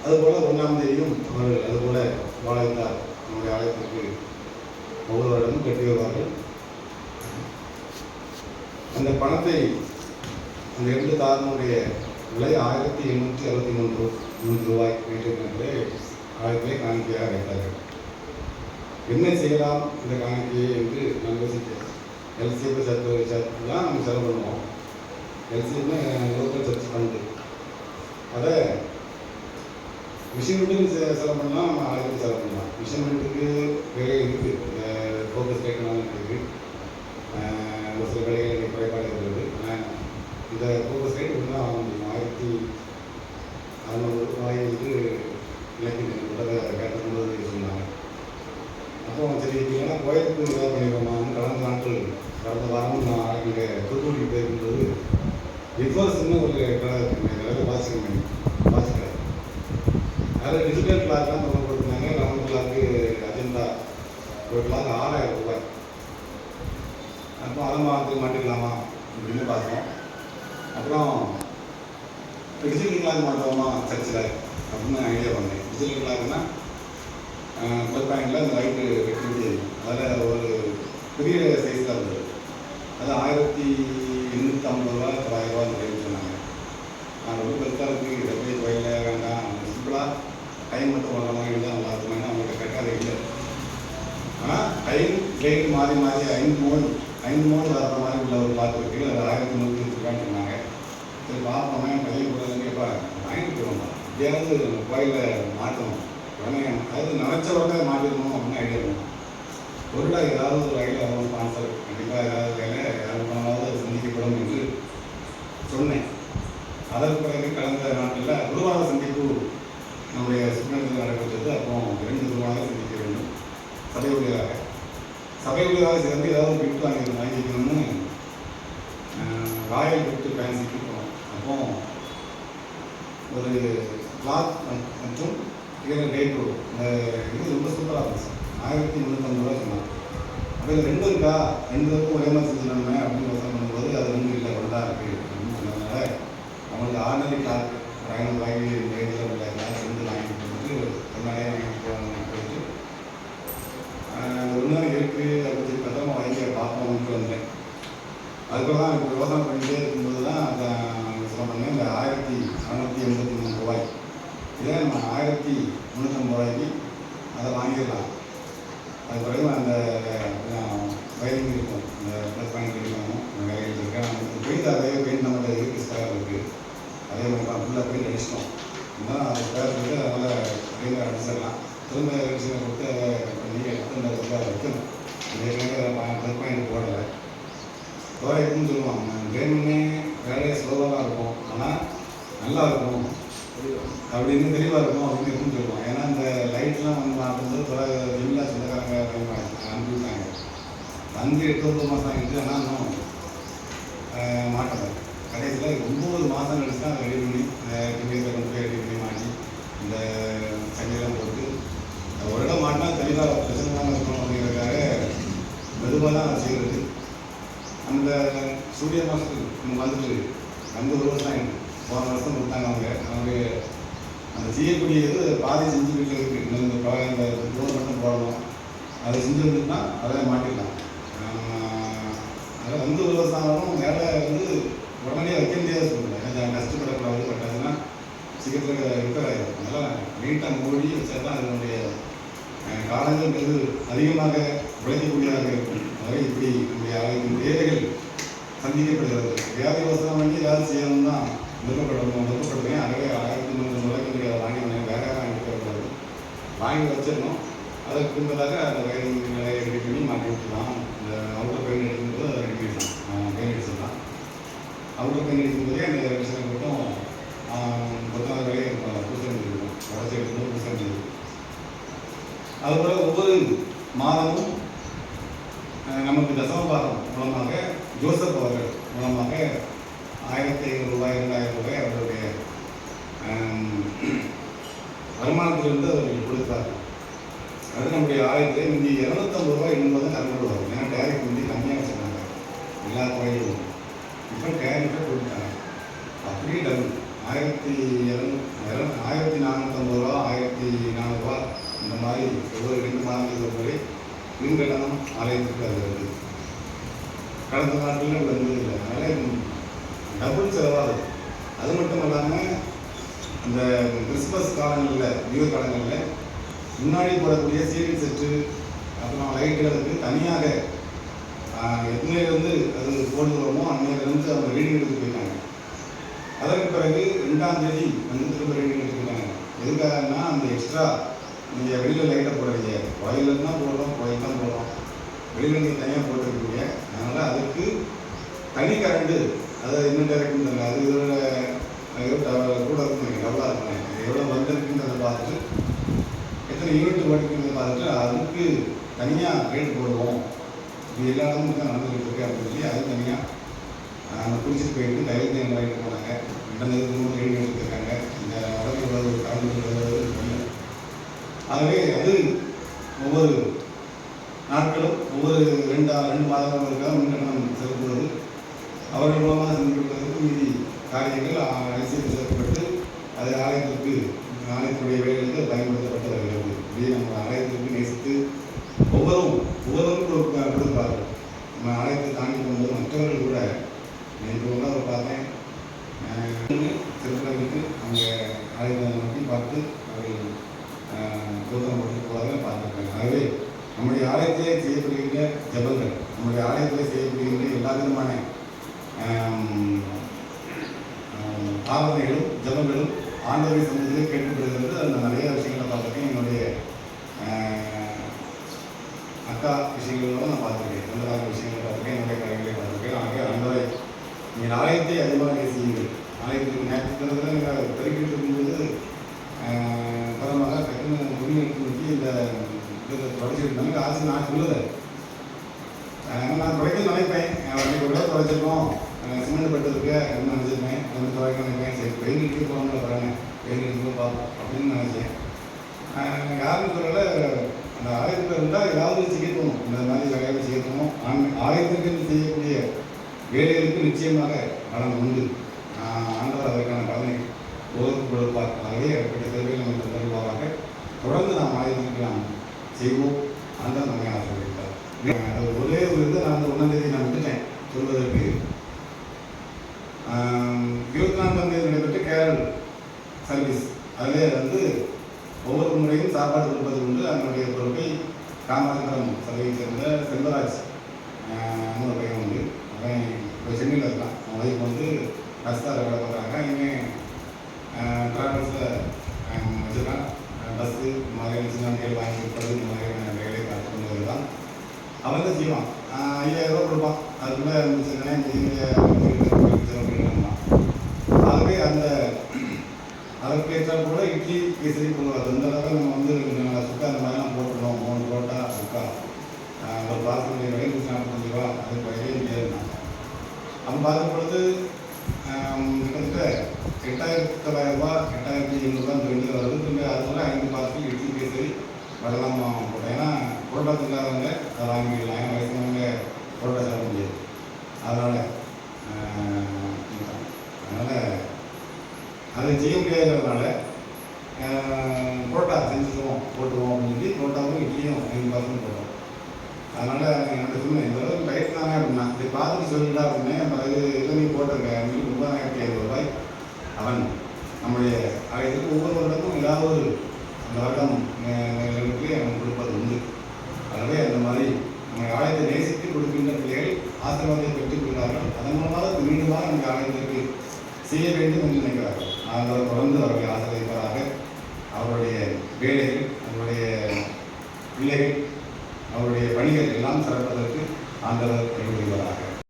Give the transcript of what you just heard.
அதுபோல் 1ஆம் தேதியும் அவர்கள் அதுபோல் வாழ்ந்தார் நம்முடைய ஆலயத்திற்கு ஒவ்வொரு வருடமும் கட்டி வருவார்கள். அந்த பணத்தை அந்த 2 தாரனுடைய விலை 1863 ரூபாய் வீட்டிற்கு ஆயிரத்திலே காணிக்கையாக வைத்தார்கள். என்ன செய்யலாம் இந்த காணிக்கையை என்று நான் யோசித்தேன். எல்சிஎஃப் சர்ச்சு தான் நம்ம செலவு பண்ணுவோம். எல்சிஎஃப்னா லோக்கல் சர்ச் ஃபண்டு. அதை மிஷின் வீட்டுக்கு செலவு பண்ணலாம், நம்ம ஆயிரத்துக்கு செலவு பண்ணலாம். மிஷின் வீட்டுக்கு விலை இருக்குது, இந்த ஃபோக்கஸ் லைட்னாலும் இருக்குது, ஒரு சில விலைகள் குறைபாடு இருக்கிறது. இந்த ஃபோக்கஸ் லைட் ஒன்று தான் வாங்க முடியும். 1600 ரூபாய் வந்து இலக்கிய கேட்டுக்கொண்டு சொன்னாங்க. அப்போ சரி இல்லைன்னா கோயிலுக்கு இதாக பண்ணிடுவோமான்னு கடந்த வாரமும் நான் இங்கே தூத்துக்குடிக்கு போயிருக்கும்போது விஃபர்ஸ்ன்னு ஒரு கடை இருக்குங்க, நிறைய வாசிக்கிறேன். அதில் டிஜிட்டல் கிளாக்லாம் ரொம்ப கொடுத்துருந்தாங்க. ரவுண்ட் கிளாக்கு அஜெண்டா ஒரு கிளாக் 6000 ரூபாய். அப்போ அதை மாட்டிக்கலாமா அப்படின்னு பார்த்தோம். அப்புறம் டிஜிட்டல் கிளாக் மாட்டுவோமா சர்ச்சில் அப்படின்னு ஐடியா பண்ணேன். டிஜிட்டல் கிளாக்னா ப்ளஸ் பாயிண்டில் அந்த லைட்டு வெட்டி இருக்கும். அதில் ஒரு பெரிய சைஸில் இருந்தது. அது 1850 ரூபா 900 ரூபா அந்த ரேட் சொன்னாங்க. நான் ரொம்ப பெருசாக இருக்குது, எப்படி கோயிலில் வேண்டாம், சிம்பிளாக டைம் மட்டும் வர மாதிரி தான் நல்லா இருக்கும். ஏன்னா அவங்களுக்கு கரெக்டாக இல்லை. ஆனால் டைம் லைட் மாறி 5 மோடு வர மாதிரி உள்ள ஒரு பார்த்து இருக்குது. அது 1100 ரூபான்னு சொன்னாங்க. சரி பார்ப்போமே, பையன் கூட கேட்பா வாங்கிட்டு போயிடுவோம், எப்படியாவது கோயிலில் மாற்றணும் உடனே, அதாவது நினச்ச உடனே மாற்றிடணும் அப்படின்னு ஐடியா பண்ணுவோம். பொருளாக ஏதாவது ஒரு ஐடியா வரும், ஸ்பான்சர் கண்டிப்பாக ஏதாவது வேலை யாரும் போனாலும் அது சந்திக்கப்படும் என்று சொன்னேன். அதற்கு பிறகு கடந்த நாட்களில் குருவார சந்திப்பு நம்முடைய சுற்றுலத்தில் நடைபெற்றது. அப்போ 2 குருவாக சந்திக்க வேண்டும். சபை ஊழியராக சேர்ந்து ஏதாவது கிஃப்ட் வாங்கிக்கணும்னு ராயல் கிஃப்ட் ஃபேன்சிக்கு போனோம். அப்போ ஒரு கிளாத் மற்றும் டேட்டு இது ரொம்ப சூப்பராக இருந்துச்சு. 1350 ரூபா சொன்னாங்க. அதில் 2 இருக்கா, 2 ஒரே மாதிரி செஞ்சுக்கணுமே அப்படின்னு யோசனை பண்ணும்போது அது 2 இல்லை, 1 தான் இருக்குது அப்படின்னு சொன்னதுனால நம்மளுக்கு ஆர்டினரி கிளாத் 500 ரூபாய்க்கு ரேஞ்சில் உள்ள கிளாஸ் 2 வாங்கிட்டு போட்டு அதனாலே போயிட்டு ஒரு நாள் இருக்குது அப்படின்னு பார்த்தா வாங்கி பார்ப்போம்னு வந்தேன். அதுக்குள்ள தான் இப்போ யோசனை பண்ணிகிட்டே இருக்கும்போது தான் அதை சொல்ல பண்ணேன். இந்த 1683 ரூபாய் இதே நம்ம 1350 ரூபாய்க்கு அதை வாங்கிடலாம். அது பிறகு அந்த வயலிங் இருக்கும், இந்த ப்ளஸ் பாயிண்ட் கிடைக்கும், அந்த வேலைகள் இருக்குது. பெயிண்ட் அதே பெயிண்ட் நம்மகிட்ட இருக்குது, ஸ்கொயர் இருக்குது. அதே மாதிரி தான் ஃபுல்லாக பெயிண்ட் அடிச்சிட்டோம். இருந்தால் அது ஸ்கொயர் இருக்குது, அதனால் பெயிண்ட் அடிச்சிடலாம். திரும்ப எலக்ட்ரிஷனை கொடுத்து அதை பண்ணி எடுத்து அந்த வைக்கணும். ஏற்கனவே ப்ளஸ் பாயிண்ட் போடலை. தோரைக்குன்னு சொல்லுவாங்க, வேணும்னே வேலையை ஸ்லோவாக தான் இருக்கும், ஆனால் நல்லா இருக்கும் அப்படின்னு தெளிவாக இருக்கும் அப்படின்னு இருக்குன்னு சொல்லுவாங்க. ஏன்னா இந்த லைட்லாம் வந்து பார்க்கும்போது ஜிம்மில் சொந்தக்காரங்க அனுப்பிவிட்டாங்க. வந்து 8-9 மாதம் ஆகிடுச்சு. ஆனால் இன்னும் மாட்டலை. கடைசியில் 9 மாதம் கழிச்சு தான் ரெடி பண்ணி டிவியில் கொண்டு போய் ரெடி பண்ணி மாட்டி இந்த சங்கையெல்லாம் போட்டு ஒரு இடம் மாட்டினா தெளிவாக பிரச்சனை தான் இருக்கணும் அப்படிங்கிறதுக்காக மெதுவாக தான் செய்கிறது. அந்த சூரிய மாதத்துக்கு வந்துட்டு 50 வருஷம் ஆகிடுது. போன வருஷம் கொடுத்தாங்க அவங்க அந்த செய்யக்கூடியது பாதி செஞ்சு வீட்டில் இருக்குது. இந்த டோர் மட்டும் போடணும், அதை செஞ்சு வந்துட்டுனா அதை மாட்டிடலாம். அதில் 50 வருஷம் ஆனாலும் வேலை வந்து உடனே வைக்க முடியாது சொல்லுங்கள். கொஞ்சம் கஷ்டப்படக்கூடாது. பட் அதுனா சீக்கிரத்தில் ரிப்பேர் ஆகிடும். அதனால் நீட்டாக மூடி வச்சா தான் அதனுடைய காலங்கள் மிக அதிகமாக உழைக்கக்கூடியதாக இருக்கும். அதாவது இப்படி நம்முடைய ஆளுநர் தேவைகள் சந்திக்கப்படுகிறது. வியாதி வசனம் பண்ணி ஏதாவது செய்யணும் தான் விருப்பப்படுறேன். ஆகவே 1300 ரூபாய்க்கு அதை வாங்கி வேற வாங்கிட்டு வாங்கி வச்சிடணும். அதற்கு பின்பதாக அந்த வயலிங் நிலையை ரெடி பண்ணி மாற்றி விட்டுலாம். இந்த அவுட்டர் பெயின் எடுக்கும்போது அதை ரெடி பண்ணிடலாம், பெயின் அடிச்சிடலாம். அவுட்டர் பெயின் எடுக்கும்போதே அந்த விஷயம் மட்டும் 10 வேலையை பூசணி இருக்கும், உடச்சி எடுக்கும்போது பூசணி இருக்கும். அதுபோல் ஒவ்வொரு மாதமும் நமக்கு தசமபாகம் மூலமாக ஜோசப் அவர்கள் மூலமாக 1500 ரூபாய் 2000 ரூபாய் அவர்களுடைய வருமானத்திலிருந்து அவர்கள் கொடுத்தார்கள். அது நம்முடைய ஆலயத்தில் முந்தி 250 ரூபாய் என்பது கலந்து வரும். ஏன்னா டேரிஃப் வந்து கம்மியாக வச்சுருந்தாங்க எல்லா கோயிலும். இப்போ டேரிஃபை கொடுத்தாங்க. அப்படியே டபுள் 1450 ரூபா 1400 இந்த மாதிரி ஒவ்வொரு 2 மாதங்களுக்கு ஒரு முறை மின் கட்டணம் ஆலயத்திற்கு அது வருது. கடந்த நாட்களில் வந்ததில்லை. அதனால் டபுள் செலவாகுது. அது மட்டும் இல்லாமல் இந்த கிறிஸ்மஸ் காலங்களில் நியூ காலங்களில் முன்னாடி போடக்கூடிய சீரியல் செட்டு அப்புறம் லைட்டுகளுக்கு தனியாக எத்தனையிலேருந்து அது போடுகிறோமோ அன்னையிலேருந்து அவங்க ரீடிங் எடுத்து போயிட்டாங்க. அதற்கு பிறகு 2ஆம் தேதி வந்து திரும்ப ரீடிங் எடுத்துக்கிட்டாங்க. எதுக்காகனா அந்த எக்ஸ்ட்ரா நீங்கள் வெளியில் லைட்டை போடுறீங்க, கோயிலில் தான் போடுறோம், கோயில் தான் போடுறோம், வெளியில் நீங்கள் தனியாக போட்டுருக்கீங்க. அதனால் அதுக்கு தனி கரண்டு அதை இன்னும் டைரக்ட்னு தெரியல, அது இதோட கூட இருக்கும், டபுளாக இருக்கும். எவ்வளோ வந்திருக்குன்றதை பார்த்துட்டு எத்தனை யூனிட் ஓட்டிக்கிறத பார்த்துட்டு அதுக்கு தனியாக ரேட் போடுவோம். இது எல்லா இடமும் தான் நடந்துகிட்டு இருக்கு அப்படின்னு சொல்லி அது தனியாக அந்த குடிச்சிட்டு போயிட்டு தைரியத்தை என்ன வாங்கிட்டு போனாங்க. 2 ரேட் எடுத்துருக்காங்க. இந்த உடம்பு உள்ள கலந்து ஆகவே அது ஒவ்வொரு நாட்களும் ஒவ்வொரு 2 மாதங்களுக்காக மின்கட்டணம் செலுத்துவது அவர்கள் மூலமாக செலுத்தப்படுவதற்கு மீதி காரியங்கள் அரசியல் சேர்க்கப்பட்டு அது ஆலயத்தினுடைய வேலைகளுக்கு பயன்படுத்தப்பட்டு வருகிறது. இப்படியே நம்ம ஆலயத்திற்கு நேசித்து ஒவ்வொருவரும் கொடுப்பார்கள். நம்ம ஆலயத்தை தாண்டி கொண்டு மற்றவர்கள் கூட எனக்கு ஒன்றா ஒரு பார்த்தேன், திருப்பதிக்கு அவங்க ஆலயத்தை நோக்கி பார்த்து அவர்கள் தூக்கம் போட்டு போவதாக பார்த்துருக்காங்க. ஆகவே நம்முடைய ஆலயத்திலே செய்யப்படுகின்ற ஜபங்கள், நம்முடைய ஆலயத்திலே செய்யப்படுகின்ற எல்லா விதமான ஆராதனைகளும் ஜபங்களும் ஆண்டவரை சமூகத்திலே கேட்கப்படுகிறது. அதில் நிறைய விஷயங்களை பார்த்துருக்கேன். என்னுடைய அக்கா விஷயங்களோட நான் பார்த்துருக்கேன், சொந்தக்கார விஷயங்களை பார்த்துருக்கேன், என்னுடைய கலைகளை பார்த்துருக்கேன். ஆகவே ஆண்டவரை நீங்கள் ஆலயத்தை அதிகமாக நேசியுங்கள். ஆலயத்துக்கு நேரத்தில் நீங்கள் பெருக்கிட்டு இருக்கும்போது பரமாக டக்குன்னு முன்னெடுத்து நோக்கி இந்த இதை தொடச்சிருந்தாங்க. ஆசை நான் சொல்லுது, நான் துடைக்க நினைப்பேன், அன்றைக்கு கூட துடைச்சிருக்கோம், சிமெண்ட் பட்டதுக்கு என்ன நினச்சிருப்பேன், வந்து துடைக்க நினைப்பேன். சரி பெயிண்ட் அடிக்க போகணும்ல, வரேன் பெயிண்ட் அடிக்க பார்ப்போம் அப்படின்னு நினச்சேன். யாரும் சொல்லலை, அந்த ஆலயத்தில் இருந்தால் ஏதாவது செய்யணும், இந்த மாதிரி வேலைகளை செய்யணும். ஆலயத்திற்கு செய்யக்கூடிய வேலைகளுக்கு நிச்சயமாக பலன் உண்டு. ஆண்டவர் அதற்கான பலனை கொடுப்பார். ஆகவே அப்படிப்பட்ட சேவைகள் நமக்கு தருவாராக. தொடர்ந்து நாம் ஆலயத்திற்கு நாம் செய்வோம். ஆண்டவர் நம்மை ஆசீர்வதிப்பார். அது ஒரே ஒரு இது நான் 1ஆம் தேதி நான் விட்டுட்டேன் சொல்வதற்கு. 24ஆம் தேதி நடைபெற்ற கேரள் சர்வீஸ் அதிலே வந்து ஒவ்வொரு முறையும் சாப்பாடு கொடுப்பது உண்டு. அதனுடைய பொறுப்பை காமராஜபுரம் சபையை சேர்ந்த செல்வராஜ் ஒரு பையன் உண்டு. அவன் இப்போ சென்னையில் இருக்கான். அவன் ஒய்ஃப் வந்து பஸ்ஸாக வேலை பார்க்குறாங்க. இவன் ட்ராவல்ஸில் வச்சுருக்கான். பஸ்ஸு இந்த மாதிரியான சின்ன வண்டிகள் வாங்கி கொடுப்பது, இந்த மாதிரியான வேலையை பார்த்து கொண்டு வருதான். அவன் தான் செய்வான். 5000 ரூபா கொடுப்பான். அதுக்குள்ளே முடிச்சிருக்கேன் அப்படின்னா. ஆகவே அதற்கு ஏற்றால் கூட இட்லி கேசரி போடுவார். அந்த அளவுக்கு நம்ம வந்து சுக்கா அந்த மாதிரிலாம் போட்டுருவோம். 3 புரோட்டா சுக்கா ஒரு பாசனுடைய விலை 145 ரூபா. அது குறையவே முடியாதுன்னா அப்போ பார்க்கும் பொழுது கிட்டத்தட்ட 8900 ரூபா 8700 ரூபா இந்த ரெண்டு வருது. திரும்ப அதுக்குள்ள 5 பாசல் இட்லி கேசரி வரலாம் போட்டோம். ஏன்னா புரோட்டா தில்லாதவங்க அதை வாங்கிக்கலாம். ஏன்னா வயசானவங்க புரோட்டா சாப்பிட முடியாது. அதனால் அதை செய்ய முடியாததுனால புரோட்டா செஞ்சுக்குவோம் போட்டுருவோம் அப்படின்னு சொல்லி புரோட்டாவும் இட்லியும் 5% போட்டோம். அதனால் என்னோட சொன்னேன், இந்த அளவுக்கு டைட் தானே அப்படின்னா இதை பார்த்துட்டு சொல்லிட்டா அப்படின்னேன். பிறகு இல்லை நீ போட்டிருக்க அப்படின்னு 9,500 ரூபாய் அவன் நம்முடைய ஆலயத்துக்கு ஒவ்வொரு வருடமும் ஏதாவது ஒரு அந்த வருடம் அவன் கொடுப்பது உண்டு. ஆகவே அந்த மாதிரி நம்ம ஆலயத்தை நேசித்து கொடுக்கின்ற பிள்ளைகள் ஆசீர்வாதத்தை பெற்றுக் கொள்கிறார்கள். அதன் மூலமாக மீண்டுமாக நம்ம ஆலயத்திற்கு செய்ய வேண்டும் என்று நினைக்கிறார்கள். நாங்கள் தொடர்ந்து அவர்களை ஆசீர்வதிப்பதாக. அவருடைய வேலைகள், அவருடைய பிள்ளைகள், அவருடைய பணிகள் எல்லாம் சிறப்பதற்கு ஆண்டவர் கைவிடுவதாக.